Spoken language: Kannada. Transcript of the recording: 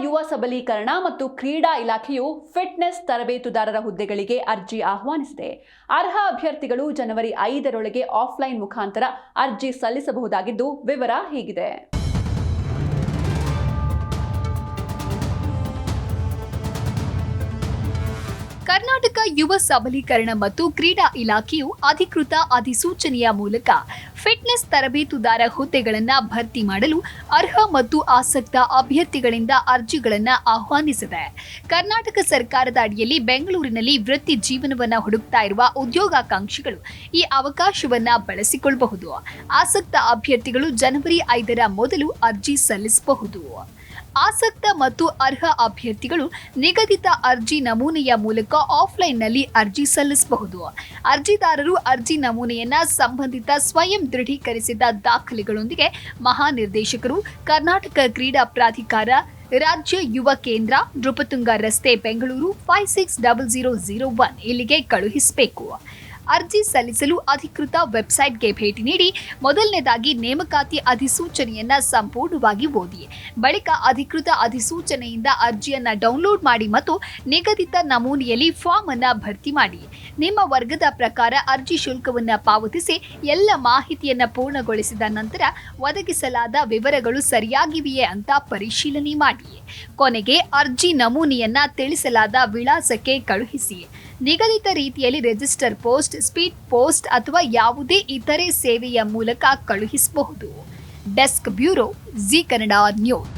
ಯುವ ಸಬಲೀಕರಣ ಮತ್ತು ಕ್ರೀಡಾ ಇಲಾಖೆಯು ಫಿಟ್ನೆಸ್ ತರಬೇತುದಾರರ ಹುದ್ದೆಗಳಿಗೆ ಅರ್ಜಿ ಆಹ್ವಾನಿಸಿದೆ. ಅರ್ಹ ಅಭ್ಯರ್ಥಿಗಳು ಜನವರಿ 5ರೊಳಗೆ ಆಫ್ಲೈನ್ ಮುಖಾಂತರ ಅರ್ಜಿ ಸಲ್ಲಿಸಬಹುದಾಗಿದ್ದು, ವಿವರ ಹೀಗಿದೆ. ಕರ್ನಾಟಕ ಯುವ ಸಬಲೀಕರಣ ಮತ್ತು ಕ್ರೀಡಾ ಇಲಾಖೆಯು ಅಧಿಕೃತ ಅಧಿಸೂಚನೆಯ ಮೂಲಕ ಫಿಟ್ನೆಸ್ ತರಬೇತುದಾರ ಹುದ್ದೆಗಳನ್ನು ಭರ್ತಿ ಮಾಡಲು ಅರ್ಹ ಮತ್ತು ಆಸಕ್ತ ಅಭ್ಯರ್ಥಿಗಳಿಂದ ಅರ್ಜಿಗಳನ್ನು ಆಹ್ವಾನಿಸಿದೆ. ಕರ್ನಾಟಕ ಸರ್ಕಾರದ ಅಡಿಯಲ್ಲಿ ಬೆಂಗಳೂರಿನಲ್ಲಿ ವೃತ್ತಿ ಜೀವನವನ್ನು ಹುಡುಕ್ತಾ ಇರುವ ಉದ್ಯೋಗಾಕಾಂಕ್ಷಿಗಳು ಈ ಅವಕಾಶವನ್ನು ಬಳಸಿಕೊಳ್ಳಬಹುದು. ಆಸಕ್ತ ಅಭ್ಯರ್ಥಿಗಳು ಜನವರಿ 5ರ ಮೊದಲು ಅರ್ಜಿ ಸಲ್ಲಿಸಬಹುದು. ಆಸಕ್ತ ಮತ್ತು ಅರ್ಹ ಅಭ್ಯರ್ಥಿಗಳು ನಿಗದಿತ ಅರ್ಜಿ ನಮೂನೆಯ ಮೂಲಕ ಆಫ್ಲೈನ್ನಲ್ಲಿ ಅರ್ಜಿ ಸಲ್ಲಿಸಬಹುದು. ಅರ್ಜಿದಾರರು ಅರ್ಜಿ ನಮೂನೆಯನ್ನ ಸಂಬಂಧಿತ ಸ್ವಯಂ ದೃಢೀಕರಿಸಿದ ದಾಖಲೆಗಳೊಂದಿಗೆ ಮಹಾನಿರ್ದೇಶಕರು, ಕರ್ನಾಟಕ ಕ್ರೀಡಾ ಪ್ರಾಧಿಕಾರ, ರಾಜ್ಯ ಯುವ ಕೇಂದ್ರ, ನೃಪತುಂಗ ರಸ್ತೆ, ಬೆಂಗಳೂರು 560001 ಇಲ್ಲಿಗೆ ಕಳುಹಿಸಬೇಕು. ಅರ್ಜಿ ಸಲ್ಲಿಸಲು ಅಧಿಕೃತ ವೆಬ್ಸೈಟ್ಗೆ ಭೇಟಿ ನೀಡಿ ಮೊದಲನೇದಾಗಿ ನೇಮಕಾತಿ ಅಧಿಸೂಚನೆಯನ್ನ ಸಂಪೂರ್ಣವಾಗಿ ಓದಿ, ಬಳಿಕ ಅಧಿಕೃತ ಅಧಿಸೂಚನೆಯಿಂದ ಅರ್ಜಿಯನ್ನ ಡೌನ್ಲೋಡ್ ಮಾಡಿ ಮತ್ತು ನಿಗದಿತ ನಮೂನೆಯಲ್ಲಿ ಫಾರ್ಮ್ ಅನ್ನ ಭರ್ತಿ ಮಾಡಿ. ನಿಮ್ಮ ವರ್ಗದ ಪ್ರಕಾರ ಅರ್ಜಿ ಶುಲ್ಕವನ್ನ ಪಾವತಿಸಿ ಎಲ್ಲ ಮಾಹಿತಿಯನ್ನ ಪೂರ್ಣಗೊಳಿಸಿದ ನಂತರ ಒದಗಿಸಲಾದ ವಿವರಗಳು ಸರಿಯಾಗಿವೆಯೇ ಅಂತ ಪರಿಶೀಲನೆ ಮಾಡಿ. ಕೊನೆಗೆ ಅರ್ಜಿ ನಮೂನೆಯನ್ನ ತಿಳಿಸಲಾದ ವಿಳಾಸಕ್ಕೆ ಕಳುಹಿಸಿ. ನಿಗದಿತ ರೀತಿಯಲ್ಲಿ ರಿಜಿಸ್ಟರ್ ಪೋಸ್ಟ್, ಸ್ಪೀಡ್ ಪೋಸ್ಟ್ ಅಥವಾ ಯಾವುದೇ ಇತರೆ ಸೇವೆಯ ಮೂಲಕ ಕಳುಹಿಸಬಹುದು. Desk bureau, G Kannada news.